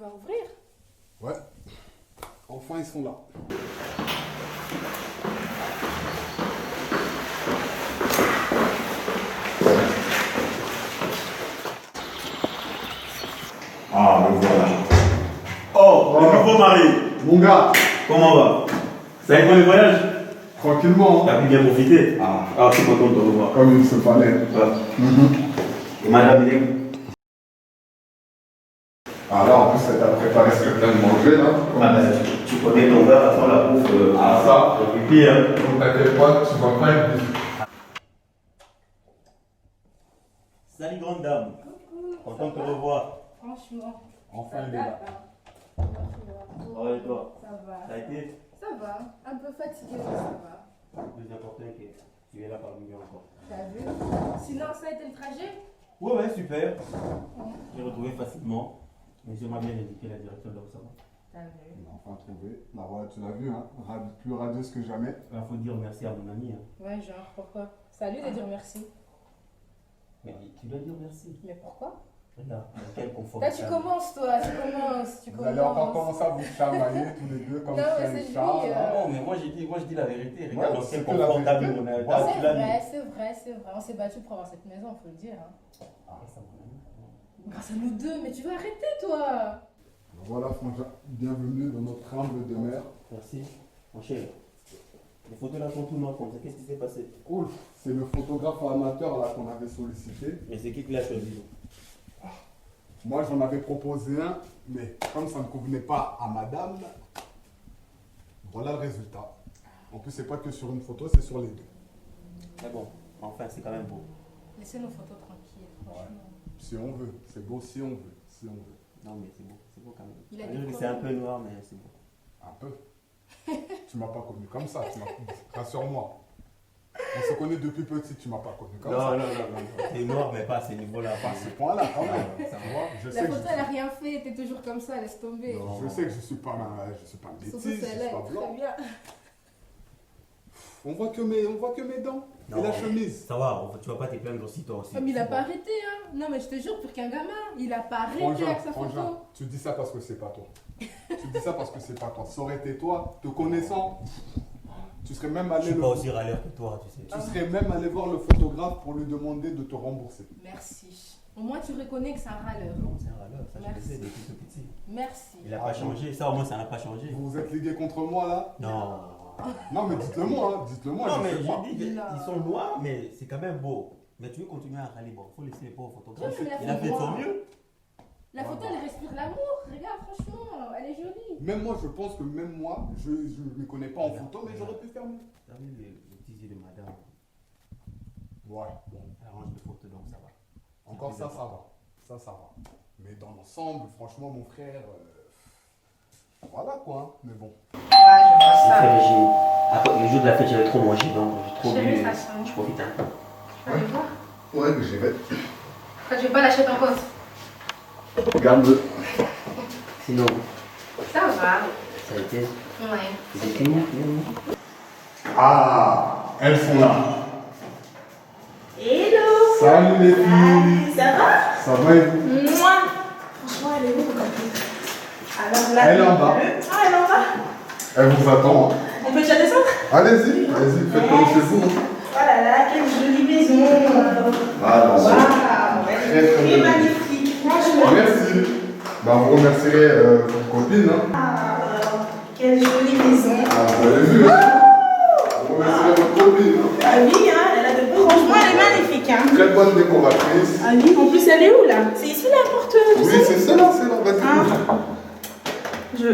va ouvrir. Ouais. Enfin, ils sont là. Ah, me voilà. Oh, le nouveau mari. Mon gars, Comment va? Ça a été le voyage? tranquillement. T'as pu bien profiter? Ah, je suis content de te revoir. Comme il se fallait. Et madame, il est où? Ah là, en plus, ça t'a préparé ce que tu viens de manger, là. Ah, ben, tu connais ton verre à fond la bouffe. Ça. Et puis, hein. Donc, t'inquiète pas, tu vas pas être déçu. Salut, grande dame. Content de te revoir. Franchement. Enfin, il est là. Oh, et toi? Ça va. Ça a été? Ça va. Un peu fatigué, mais ça va. Le plus important, c'est que tu es là parmi nous encore. T'as vu? Sinon, ça a été le trajet? Ouais, super. J'ai retrouvé facilement. Mais j'aimerais bien indiquer la direction de l'observatoire. T'as vu? On a enfin trouvé. Bah voilà, tu l'as vu, hein. Plus radieuse que jamais. Il faut dire merci à mon ami. Hein. Ouais, genre, pourquoi? Salut de dire merci. Mais tu dois dire merci. Mais pourquoi? Regarde, quel confort. Là, tu commences, toi. Tu Vous allez encore commences. commencer à vous chamailler tous les deux comme Non, chien mais et c'est chat. lui, là. Non, mais moi je dis la vérité. Regarde Ouais, dans c'est quel que la confort t'as mis vérité. mon ami. Ouais. C'est Tu l'as mis. vrai, c'est vrai, c'est vrai. On s'est battu pour avoir cette maison, faut le dire. Hein. Ah, ça, mon ami. Grâce à nous deux, mais tu vas arrêter, toi. Voilà, Frangin, bienvenue dans notre humble demeure. Merci. Mon cher, les photos là sont tout noirs comme ça. Qu'est-ce qui s'est passé? Ouf, c'est le photographe amateur là qu'on avait sollicité. Mais c'est qui l'a choisi? Moi, j'en avais proposé un, mais comme ça ne convenait pas à madame, voilà le résultat. En plus, c'est pas que sur une photo, c'est sur les deux. Mais bon, enfin, c'est quand même beau. Laissez nos photos tranquilles, franchement. Si on veut, c'est beau si on veut, si on veut. Non, mais c'est beau quand même. Il a dit C'est un quoi, peu noir, mais c'est beau. Un peu. Tu m'as pas connu comme ça, rassure-moi. On se connaît depuis petit, tu m'as pas connu comme ça. Non. C'est noir, mais pas à ce niveau-là. Pas à ce point-là, quand même. Ça Tu vois, je La sais que photo, elle a rien fait, t'es toujours comme ça, laisse tomber. Non. je sais que je suis pas bêtise, Surtout je celle-là, suis pas elle est blanc. très bien. On voit que mes dents Non, et la chemise. Ça va, tu vas pas te plaindre aussi, toi aussi. Oh, mais il a pas arrêté, hein. Non, mais je te jure, pour qu'un gamin, il a pas arrêté avec sa Frangin, photo. tu dis ça parce que c'est pas toi. Tu dis ça parce que c'est pas toi. Ça aurait été toi, te connaissant, tu serais même Je allé suis pas aussi râleur que toi, tu sais. tu serais même allé voir le photographe pour lui demander de te rembourser. Merci. Au moins, tu reconnais que c'est un râleur. Non, c'est un râleur, ça je le Merci. sais depuis tout petit. Merci. Il a pas changé, ça au moins ça n'a pas changé. Vous vous êtes ligué contre moi là? Non. Non mais dites-le moi, hein. Dites-le moi. Non, je mais sais pas. je dis, ils sont noirs, mais c'est quand même beau. Mais tu veux continuer à râler, bon, faut laisser les pauvres photographes. Oui, mais Il a fait de son mieux. La photo, elle respire l'amour. Regarde, franchement, elle est jolie. Même moi, je pense que même moi, je ne me connais pas en photo, mais j'aurais pu faire mieux. T'as vu les petits yeux de madame? Ouais, bon. Elle arrange les photos, donc ça va. Encore ça, ça va. Ça va. Mais dans l'ensemble, franchement, mon frère, voilà quoi. Hein. Mais bon. Ouais, je vois J'ai ça. fait régime. Après, le jour de la fête, j'avais trop mangé, donc j'ai trop Chérie, bu. ça sonne. Je profite un peu. Tu peux aller voir? Ouais, mais j'y vais. Quand tu veux pas lâcher ton pote. Regarde. Sinon, Ça va. ça a été. Ouais. C'est fini. Ah, elles sont là. Hello. Salut les filles. Ça va? Ça va et vous? Moi. Franchement, elle est où ta copine? Alors là. Elle est en bas. Ah, elle est en bas. Elle vous attend. Hein. On peut déjà descendre? Allez-y, faites comme chez vous. Hein. Oh là là, quelle jolie maison. Ah, non, Waouh. Très, très Elle est jolie. magnifique. Franchement. Merci. Bah, vous remercierez votre copine. Hein. Ah, quelle jolie maison. Ah, vous avez vu, hein? Vous remercierez votre copine. Hein. Ah oui, hein, elle a de beaux. Franchement, elle est magnifique, hein. Très bonne décoratrice. Ah oui, en plus, elle est où là? C'est ici la porte du Oui, salon? c'est ça, vas-y. Ah. Je.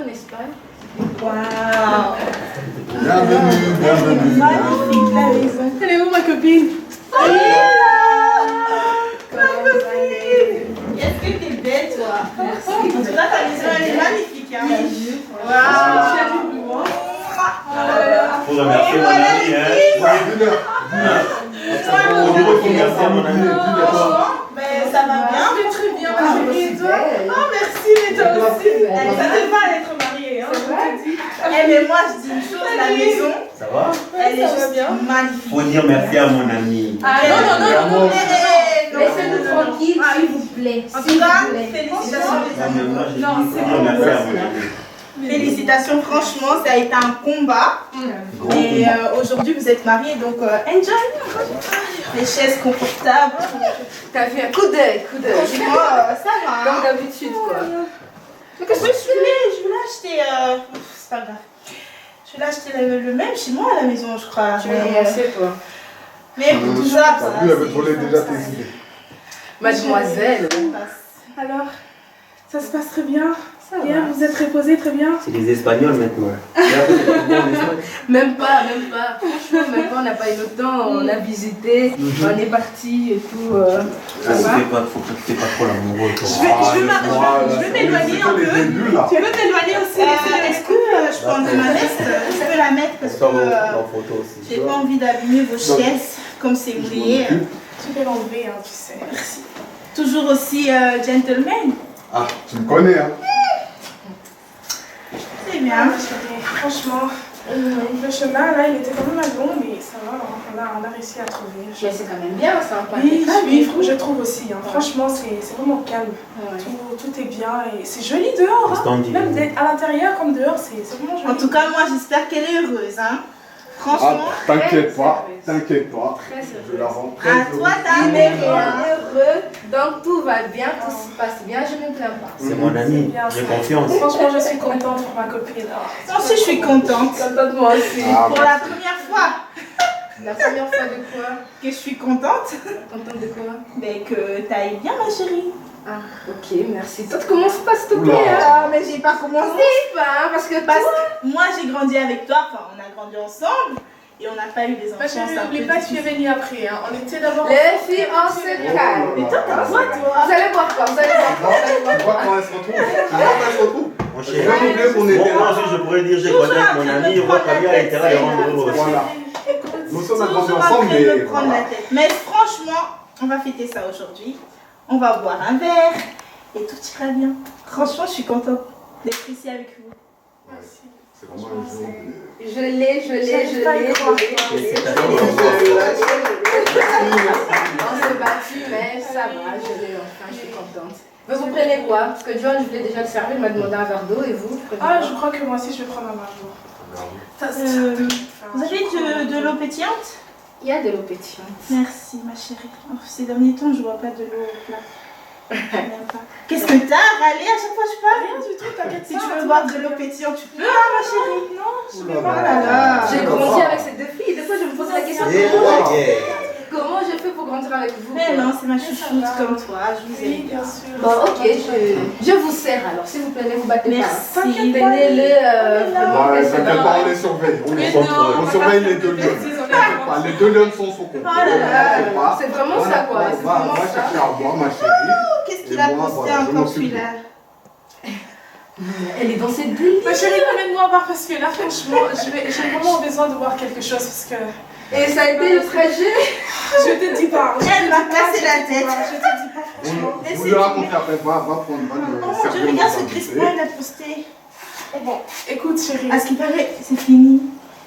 En Espagne. Waouh! Bienvenue. Magnifique la maison. Elle est où ma copine? Elle est là! Ma copine! Qu'est-ce que t'es belle toi! Merci. En tout cas, ta maison elle est magnifique. Hein? Waouh! Tu as du bois. Faut remercier mon ami, hein. Faut dire qu'il faut remercier mon ami. Ben, ça va bien. Je vais très bien, ma chérie. Et toi? Oh, merci, mais toi aussi. Ça te va d'être mariée. Hein? Eh, mais moi, je dis une chose, la maison, Ça va? elle est juste magnifique. Faut dire merci à mon ami. Ah, non, non. Laissez-nous tranquilles, s'il vous plaît. plaît. En s'il tout cas, vous plaît. félicitations les Non, mais amis. moi, j'ai Non, dit, c'est on a bon. fait à mon avis. Félicitations, franchement, ça a été un combat. Gros Et combat. aujourd'hui, vous êtes mariés, donc enjoy. Les chaises confortables. T'as fait un coup d'œil, Franchement, ça va. Comme Hein. d'habitude, quoi. Mais qu'est-ce que je vais l'acheter. C'est pas grave. Je vais l'acheter le même chez moi à la maison, je crois. Tu veux commencer, toi? Mais pour tout ça, T'as vu, elle veut voler déjà tes idées. Mademoiselle. Alors, ça se passe très bien. Ça va. Bien, vous êtes reposés très bien. C'est les Espagnols maintenant. Même pas. Franchement, même pas, on n'a pas eu le temps. On a visité, on est parti et tout. Ça va. Faut que tu fais pas trop l'amoureux. je vais m'éloigner un peu. peu. Tu peux t'éloigner aussi. Est-ce que je peux enlever ma veste? Je peux la mettre parce que photo aussi. j'ai pas envie d'abîmer vos chaises comme c'est mouillé. Tu peux l'enlever, hein, tu sais. Merci. Toujours aussi gentleman. Ah, tu me connais, hein. C'est bien. Franchement, le chemin là, il était quand même long, mais ça va, on a réussi à trouver. Mais c'est quand même bien, ça. Oui, je trouve aussi. Hein. Franchement, c'est vraiment calme. Ouais. Tout est bien et c'est joli dehors. Qu'est-ce Hein. qu'on dit? Même à l'intérieur comme dehors, c'est vraiment joli. En tout cas, moi, j'espère qu'elle est heureuse. Hein. Ah, Franchement, t'inquiète pas, t'inquiète pas. Très Je la rends très à heureuse. toi, ta Il est mère. heureux, donc tout va bien, tout se passe bien, je ne me plains pas. C'est mon ami, j'ai confiance. Franchement, je suis contente pour ma copine. Moi aussi, je suis contente. Contente moi aussi. Ah, Pour la première fois La première fois de quoi? que je suis contente, Contente de quoi? mais que t'ailles bien, ma chérie. Ah, ok, merci. Toi, tu commences pas, s'il te Oula. plaît. Hein? Ah, mais j'ai pas commencé. Si, pas, hein, parce que Parce toi... que moi, j'ai grandi avec toi. Enfin, on a grandi ensemble. Et on n'a pas eu des enfants. Ma chérie, c'est un n'oublie peu pas que tu es difficile. venue après. Hein. On était d'abord. Les filles, on se calme. Mais toi, t'as quoi, toi? Vous allez voir quoi? Vous allez voir quoi? Vous allez voir Tu vois quoi? comment elle se retrouve? Tu vois comment elle se retrouve? Mon J'ai cher. oublié qu'on était Moi là. aussi, je pourrais dire, j'ai grandi avec mon ami, on voit Camille à l'intérieur et rendre heureux. Voilà. Nous sommes grandis Toujours en ensemble, train de mais me prendre voilà. la tête. Mais franchement, on va fêter ça aujourd'hui. On va boire un verre et tout ira bien. Franchement, je suis contente d'être ici avec vous. C'est vraiment un jour de... Je l'ai. On s'est battu, mais ça va, je l'ai enfin, je suis contente. Mais vous prenez quoi? Parce que John, je voulais déjà le servir, il m'a demandé un verre d'eau et vous prenez Ah, quoi? je crois que moi aussi, je vais prendre un marjour. Vous avez de l'eau pétillante? Il y a de l'eau pétillante. Merci, ma chérie. Oh, ces derniers temps, je vois pas de l'eau au plat. Même pas. Qu'est-ce que t'as râlé à chaque fois que je parle? Rien du tout, t'inquiète Si pas. tu veux boire de l'eau pétillante, tu peux, hein, ma chérie. Non, je vais Oula, pas. Oh là là. J'ai grandi avec ces deux filles. Des fois, je me pose la question Et voilà. comment je fais pour grandir avec vous? Mais quoi? non, c'est ma chouchoute comme toi, je vous Oui, aime. bien sûr. Bon, ok, je vous sers alors. S'il vous plaît, ne vous battez Merci. pas. Tenez-le vraiment. Ouais, que c'est t'inquiète dans- pas, on les surveille. On les Mais surveille. non, On surveille les deux lions. Enfin, les deux lions sont sous contrôle. Oh là là. T'inquiète pas. C'est vraiment ça, quoi. C'est Va vraiment ça. chercher à boire, ma chérie. Qu'est-ce Et qu'il a moi, posté voilà, je encore m'occupe celui-là? Elle est dans ses délires. Ma chérie, emmène-moi voir parce que là, franchement, j'ai vraiment besoin de voir quelque chose parce que Et ça a été le trajet. je te dis pas. Elle m'a cassé la tête. Je te dis pas, franchement. Vous le racontez après, va prendre, Oh va mon le Dieu, servir regarde dans ce un Chris buffet. Paul il a posté. Bon, écoute, chérie. À ce qui paraît, c'est fini.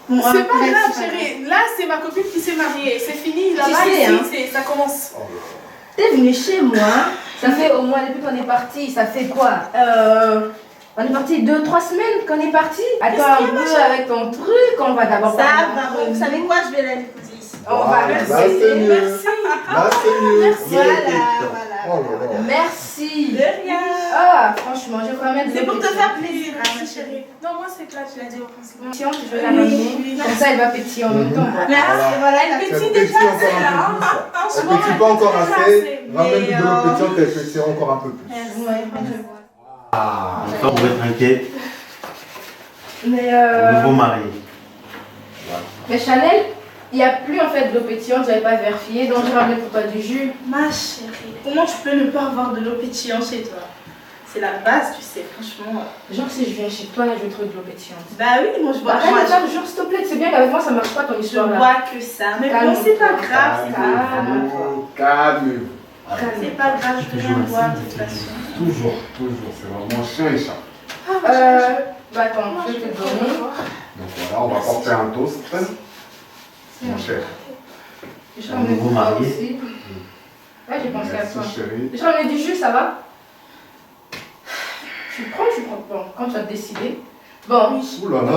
Bon, C'est pas bref, grave, c'est pas chérie. Là, c'est ma copine qui s'est mariée. C'est fini. Là-bas, Tu sais, ici, hein. ça commence. T'es venu chez moi. Ça fait au moins depuis qu'on est parti. Ça fait quoi? On est parti 2-3 semaines qu'on est parti. Attends un peu avec ton truc. On va d'abord Ça parler va, entre vous nous. savez quoi, je vais l'aller poser ici. On va Voilà, rester. là, c'est mieux. Merci. Là, c'est mieux. Voilà, Oh voilà. là là. Merci. De rien. Ah, franchement, je vais quand même. C'est pour te faire plaisir, hein, ma Merci, chérie. chérie. Non, moi, c'est plat, tu l'as dit au principe. Pétillante, je vais la ramener. Comme ça, elle va pétiller en même temps. Merci, voilà, Elle la pétille Elle déjà, pétille encore celle-là. un peu plus. Elle Franchement, pétille pas encore elle assez. pétille Ramène de l'eau Mais, pétillante, elle pétille encore un peu plus. Ouais, je vois. Ah, on peut être inquiet. Mais Nouveau marié. Mais Chanel, il n'y a plus en fait d'eau pétillante, j'avais pas vérifié, donc je ramené pour toi du jus. Ma chérie, comment tu peux ne pas avoir de l'eau pétillante chez toi? C'est la base, tu sais, franchement. Genre si je viens chez toi, là je vais trouver de l'eau pétillante. Bah oui, moi je vois. Arrête moi, de faire genre s'il te plaît, c'est bien qu'avec moi ça marche pas ton je histoire là. vois que ça. Mais bon, c'est pas grave, c'est pas grave. Calmez-vous. Calmez-vous. C'est pas grave, je peux rien voir de toute façon. Toujours, toujours. C'est vraiment chien et chat. Bah attends, je vais te donner. Donc voilà, on va porter un toast. Mon cher. Je Un nouveau pour toi marié. aussi. Ah, j'ai pensé à toi. Merci chérie. Je ramené du jus, ça va? Tu prends. Bon, quand tu as décidé. Bon, Ouh là là.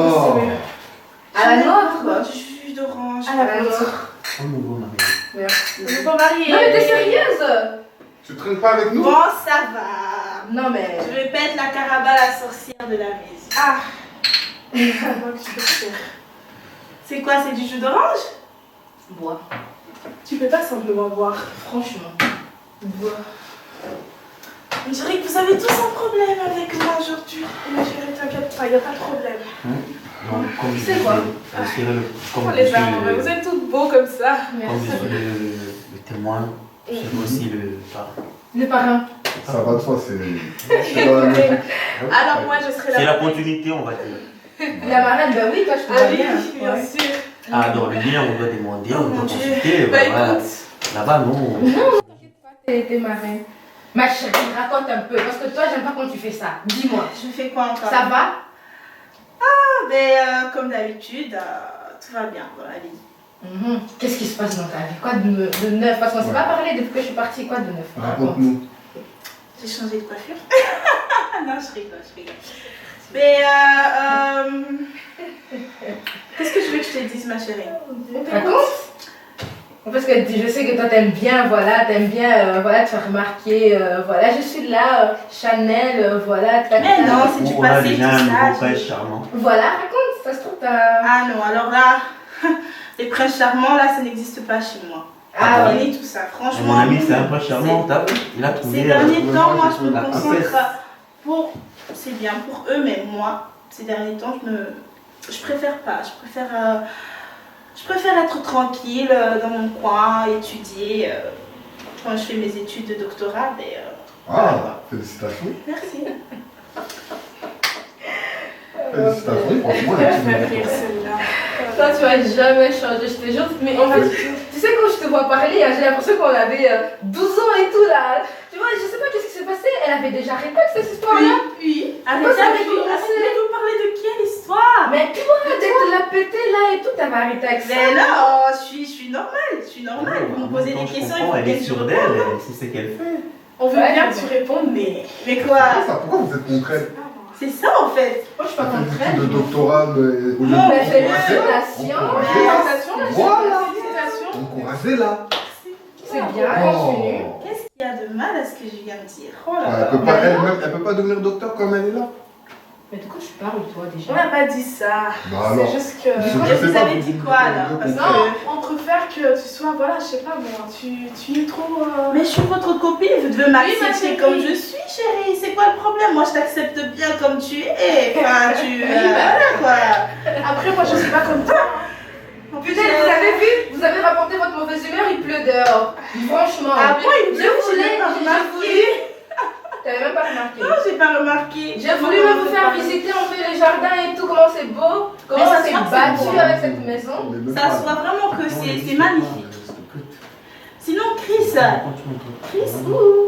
à la Je nôtre. veux du jus d'orange. À la nôtre. Oh, nouveau mari. Merci. Je veux pas marier. Non, mais t'es sérieuse? Tu traînes pas avec nous? Bon, ça va. Non, mais. Je vais pas être la carabale la sorcière de la maison. Ah. Donc, tu peux faire. C'est quoi, c'est du jus d'orange? Bois. Tu peux pas simplement boire. Franchement. Bois. On dirait que vous avez tous un problème avec moi aujourd'hui. Ma chérie, t'inquiète pas, y a pas de problème. Donc, comme je C'est disais, quoi comme Oh, je les suis amants, mais vous êtes toutes beaux comme ça. comme Merci. je suis le témoin, je suis aussi le parrain. Le parrain. Ça va de soi, c'est dans la logique. Alors moi, je serai là. C'est la continuité, on va dire. La marraine, bah oui, toi je te Ah vois oui, bien. bien Ouais. sûr. Ah, dans le lien, on doit demander, Oh on mon doit Dieu. consulter. Bah voilà. écoute. Là-bas, non. T'inquiète pas, t'es marraine. Ma chérie, raconte un peu, parce que toi, j'aime pas quand tu fais ça. Dis-moi. Je fais quoi encore? Ça va? Ah, ben, comme d'habitude, tout va bien dans la vie. Qu'est-ce qui se passe dans ta vie? Quoi de neuf? Parce qu'on s'est pas parlé depuis que je suis partie. Quoi de neuf? Raconte-nous. J'ai changé de coiffure. Non, je rigole. Mais, qu'est-ce que je veux que je te dise, ma chérie? Raconte. Parce que je sais que toi t'aimes bien, voilà, te faire remarquer, voilà, je suis là, Chanel, voilà, tac, Mais tac. non, c'est du On a passé, déjà un tout nouveau ça. prince charmant. Voilà, raconte, ça se trouve t'as... Ah non, alors là, les princes charmants, là, ça n'existe pas chez moi. Ah ouais. ouais. Et tout ça, Mon franchement. ami, c'est un prince charmant, t'as vu? Il a trouvé. Ces derniers temps, moi, je me la concentre princesse. pour. C'est bien pour eux, mais moi, ces derniers temps, je préfère pas. Je préfère être tranquille dans mon coin, étudier. Quand je fais mes études de doctorat, mais. Ah, félicitations. Merci. Félicitations, franchement. Elle me fait rire celle-là. Toi tu vas jamais changer, je te jure, mais en fait, tu sais quand je te vois parler, hein, j'ai l'impression qu'on avait 12 ans et tout là. Tu vois, je sais pas qu'est-ce qui s'est passé, elle avait déjà arrêté avec cette histoire-là. Oui. Pourquoi ça avait commencé? Arrêtez de vous parler de quelle histoire? Mais toi, dès que tu l'as pété là et tout, t'avais arrêté avec ça. Mais non, je suis normale, Vous me posez des questions, il faut Elle bien est que je sûre réponde. d'elle, elle sait ce qu'elle fait. On veut Ouais, bien je que tu répondes, mais. Mais quoi? Pourquoi vous êtes contre elle? C'est ça en fait. Moi je suis T'as pas fait contre des études de elle. doctorat, mais au lieu Non, de Mais c'est encourager, la science, encourager, voilà. Félicitations. Encouragez-la. c'est bien, continue. Oh. Qu'est-ce qu'il y a de mal à ce que je viens de dire? Oh là Elle là. peut pas, elle-même, elle peut pas devenir docteur comme elle est là. Mais de quoi tu parles toi déjà? On n'a pas dit ça. Bah alors. C'est juste que. Je Mais sais vous pas, avez dit quoi, là? Parce que- Non, on préfère que tu sois, voilà, je sais pas moi, tu es trop. Mais je suis votre copine, vous devez m'accepter chérie. comme je suis, chérie. C'est quoi le problème? Moi, je t'accepte bien comme tu es. Enfin, voilà quoi. Après, moi, je suis pas comme toi. En plus, Putain, vous avez vu? Vous avez rapporté votre mauvaise humeur, il pleut dehors. Franchement. Ah bon, il me dit, je je voulais, l'ai pas j'ai remarqué. voulu. T'avais même pas remarqué. Non, j'ai pas remarqué. J'ai voulu même vous faire visiter un peu les jardins et tout, comment c'est beau, comment ça c'est se voit que battu c'est beau, avec cette maison. On est même Ça pas se là. voit vraiment que c'est magnifique. Sinon, Chris,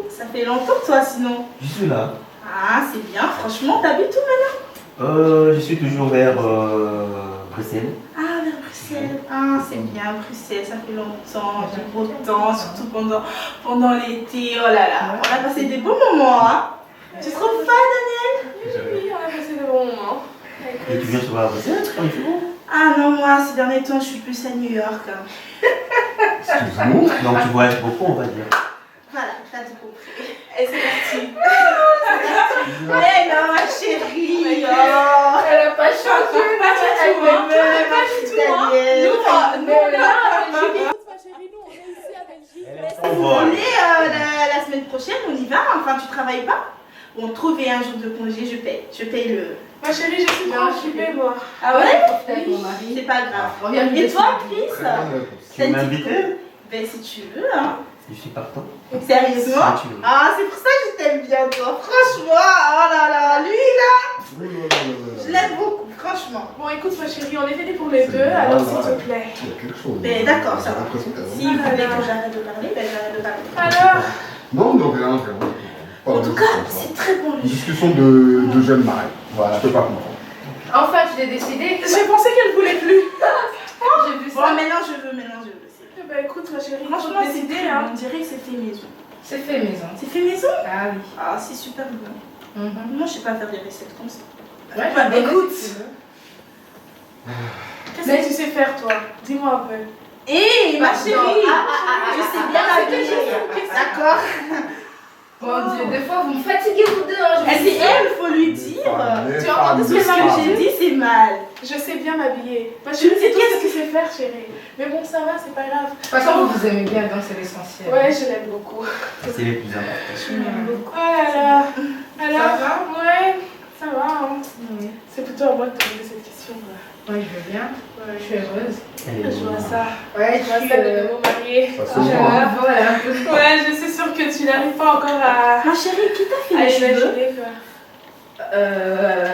ça fait longtemps toi sinon. Je suis là. Ah, c'est bien, franchement, t'habites où maintenant? Je suis toujours vers Bruxelles. Ah, vers Bruxelles. Ah, c'est bien, Bruxelles, ça fait longtemps, du beau temps, surtout pendant l'été. Oh là là, on a passé des beaux moments, hein. Tu trouves pas, Daniel? Oui, on a passé de bons moments. Et tu viens souvent à Bruxelles, comme tu veux. Ah non, moi, ces derniers temps, je suis plus à New York. Excuse-nous. Donc tu voyages beaucoup, on va dire. Voilà, t'as tout compris. Et c'est parti. Mais non, ma chérie. Oh. Elle a pas changé, Pas du tout, hein. Pas du tout, hein. Nous, Daniel. on est là à Belgique. Ma chérie, nous, on est ici à Belgique. Si vous voulez, la semaine prochaine, on y va. Enfin, tu travailles pas? Bon, trouver un jour de congé, je paye. Je paye le. Ma chérie, je suis trop occupée, moi. Ah ouais? Avec mon mari. C'est pas grave. Reviens Et toi, Chris? Très bonne réponse. Tu veux m'inviter? Ben, si tu veux, hein. Je suis partant. Sérieusement? Si tu veux. Ah, c'est pour ça que je t'aime bien, toi. Franchement, oh là là, lui là, Ouh là là là là. je l'aime beaucoup, franchement. Bon, écoute, ma chérie, on est fait pour les C'est deux, alors voilà. s'il te plaît. Il y a quelque chose. Mais d'accord, ça J'ai va. l'impression qu'elle a Si vous voulez que j'arrête de parler, ben j'arrête de parler. Alors, Non, non, rien, rien. Pas En de tout choses cas, comme ça. c'est très bon le Une jus. discussion de jeunes mariés. Voilà, je peux pas comprendre. Enfin, tu l'as décidé. j'ai pensé qu'elle voulait plus. J'ai vu Bon, ça. maintenant je veux, c'est bon. Bah écoute, ma chérie, Franchement, faut c'est décider, très hein. bon. On dirait que c'est fait maison. C'est fait maison. C'est fait maison? Ah oui. Ah, c'est super bon. Mhm. Moi, je sais pas faire des recettes comme ça. Ouais, Bah, je vais écoute. si tu veux. Qu'est-ce que tu sais faire, toi? Dis-moi un peu. Hé, ma Pardon. chérie! Ah, Je sais bien m'habiller. D'accord? Mon Dieu, des fois vous me fatiguez vous deux. Hein, Elle dit, elle, faut lui dire. Tu as entendu Tout ce ce que que j'ai dit, c'est mal. Je sais bien m'habiller. Moi, je Tu me sais dis tout ce qu'est-ce que tu sais faire, chérie. Mais bon, ça va, c'est pas grave. De toute façon, vous aimez bien danser l'essentiel. Ouais, je l'aime beaucoup. C'est les plus importants. Je m'aime beaucoup. Oh là là. Alors, Ça va? ouais, ça va. Hein. Oui. C'est plutôt à moi de te poser cette question. Ouais, je veux bien. Ouais, Je suis heureuse. je vois ça. Ouais, Je vois ça, le nouveau marié. Ça se Je voit. voilà. Ouais, je suis sûre que tu n'arrives pas encore à Ma chérie, qui t'a fait les cheveux? imaginer quoi.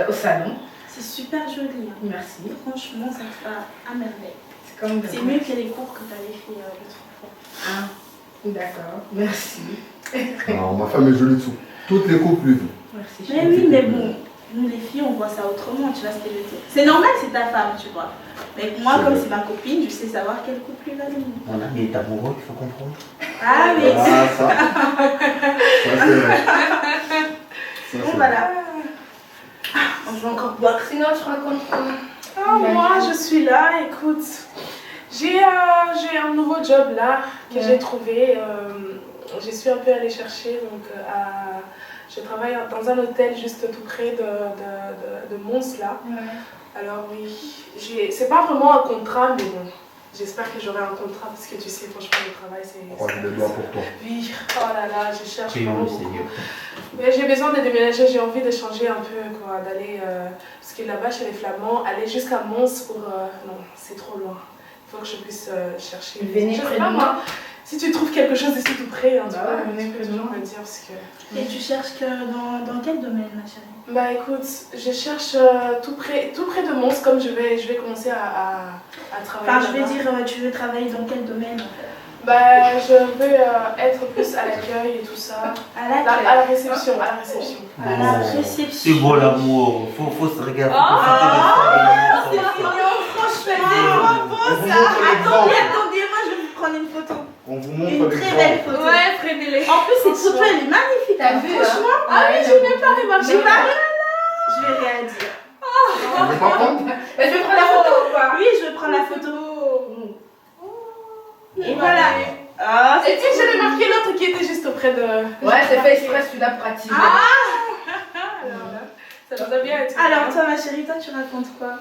Au salon. C'est super joli. Hein. Merci. Franchement, ça te va à merveille. C'est comme de C'est mieux que les cours que t'avais fait l'autre fois. Ah, d'accord. Merci. Alors, ma femme est jolie dessous. Toutes les couples lui vont. Merci. Mais oui, mais bon, nous les filles, on voit ça autrement, tu vois ce que je veux dire. C'est normal, c'est ta femme, tu vois. Mais moi, C'est comme vrai. c'est ma copine, je sais savoir quel couple lui va le mieux. Mon ami est amoureux, il faut comprendre. Ah oui, Ah, ça. Ça, c'est vrai. Ça, bon c'est voilà. On va encore boire. Sinon, tu racontes quoi? Ah, moi, je suis là, écoute. J'ai un nouveau job là que j'ai trouvé. Je suis un peu allée chercher. Donc, je travaille dans un hôtel juste tout près de Mons là. Alors, oui, c'est pas vraiment un contrat, mais bon. J'espère que j'aurai un contrat parce que tu sais, franchement, le travail c'est. Croise les doigts pour toi. Oui, oh là là, je cherche Prions vraiment le beaucoup. Seigneur. Mais j'ai besoin de déménager, j'ai envie de changer un peu, quoi, d'aller, parce que là-bas chez les Flamands, aller jusqu'à Mons pour, non, c'est trop loin. Il faut que je puisse chercher. Venez Je sais près pas, de moi. Si tu trouves quelque chose ici tout près, hein, tu Bah peux ouais, venir près de toujours moi. me dire, parce que... Et tu cherches que dans quel domaine, ma chérie? Bah écoute, je cherche tout près de Mons, comme je vais commencer à travailler. Enfin, je veux là-bas. dire, tu veux travailler dans quel domaine en fait? Bah, je veux être plus à l'accueil et tout ça. À À la réception, à la réception. À la réception. C'est beau l'amour, faut se regarder. Ah, faut c'est profiter de mignon, franchement. On vous montre Attendez, l'exemple. attendez, moi je vais vous prendre une photo. On vous Une montre très belle l'exemple. photo. Ouais, prenez-les. En plus, cette photo elle est magnifique. T'as vu, Franchement, hein? Ah oui, j'ai même pas remarqué. j'ai pas rien. Je vais rien dire. Tu veux pas prendre? Mais je vais prendre la photo ou pas? Oui, je vais prendre la photo. Et voilà. Ah, Et puis j'ai remarqué l'autre qui était juste auprès de... Ouais, c'est fait exprès celui-là pratique. Ça nous a bien été. alors toi, ma chérie, toi, tu racontes quoi?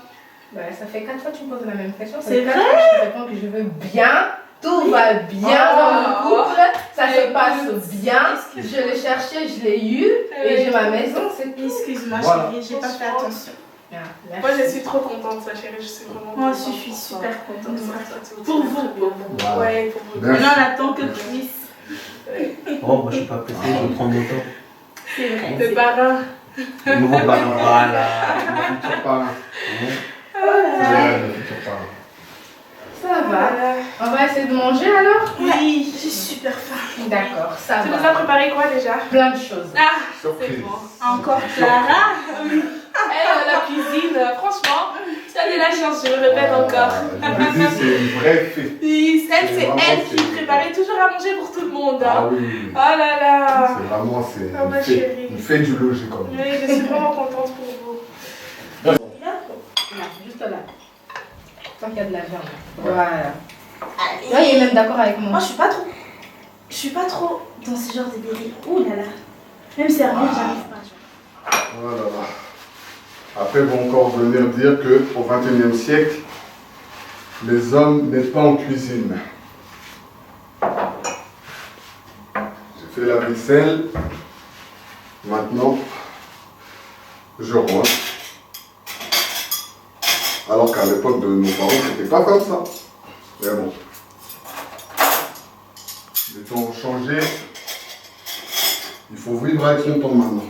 Bah, ça fait 4 fois que tu me poses la même question. Ça C'est fait 4 vrai? fois que je te réponds que je veux bien. Tout va bien Oh. dans le couple. Ça se Écoute. passe bien. Je l'ai cherché, je l'ai eu. Et j'ai ma maison, c'est tout. Excuse-moi, Voilà. chérie, j'ai pas fait attention. Ah, Moi je merci. suis trop contente, ma chérie, je suis vraiment Moi contente aussi, je suis pour toi. super contente. Pour Pour vous. Voilà. Ouais, pour vous. Merci. Maintenant, on attend que Chris. Oh, moi je suis pas pressé, je vais prendre mon temps. C'est vrai. Tes parrains. Le nouveau ballon, voilà. Le futur parrain. Oh là là. Ouais, le futur parrain. Ça va. On va essayer de manger alors? Oui, j'ai super faim. D'accord, ça Tu nous as va. préparé quoi déjà? Plein de choses. Ah, c'est Surprise. bon. Encore Clara. La cuisine, franchement, tu as de la chance, je le répète encore. Je vous dis, c'est une vraie fée. Oui, C'est c'est vraiment elle qui fait. préparait toujours à manger pour tout le monde. Ah Hein. oui, oui. Oh là là. C'est vraiment, c'est Oh, ma une fée. chérie. Une fée du logis comme Oui, je suis vraiment contente pour vous. Là, juste là. Tant qu'il y a de la viande. Voilà. Là, il est même d'accord avec moi. Moi, je suis pas trop dans ce genre de délire. Ouh là là. Même servir, j'arrive pas. Oh là là. Après, ils vont encore venir dire qu'au XXIe siècle, les hommes n'aident pas en cuisine. J'ai fait la vaisselle. Maintenant, je range. Alors qu'à l'époque de nos parents, c'était pas comme ça. Mais bon. Les temps ont changé. Il faut vivre avec son temps maintenant.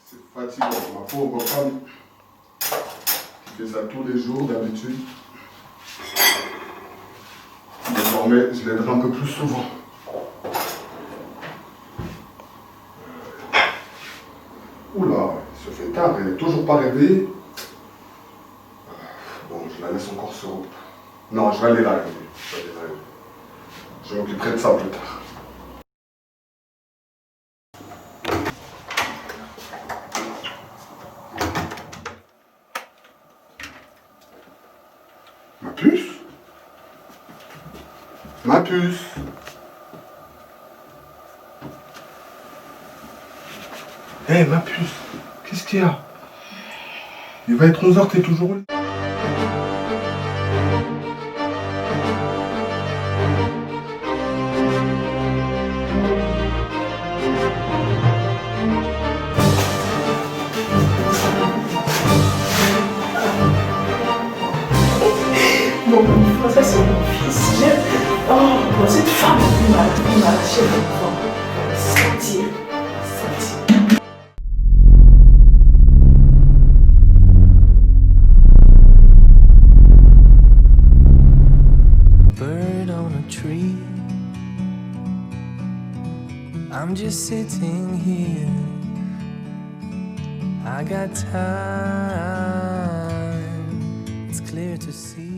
C'est fatigant. Ma pauvre femme qui fait ça tous les jours d'habitude. Désormais, je l'aiderai un peu plus souvent. Oula, il se fait tard, elle n'est toujours pas réveillée. Bon, je la laisse encore se reposer. Non, je vais aller la régler. Je m'occuperai de ça plus tard. Ma puce? Ma puce? Hé, ma puce, qu'est-ce qu'il y a? Il va être 11h, t'es toujours là? Bon, ça c'est mon fils. Oh, bon, cette femme, il m'a lâché l'enfant. Sortir. Bird on a tree. I'm just sitting here. I got time. It's clear to see.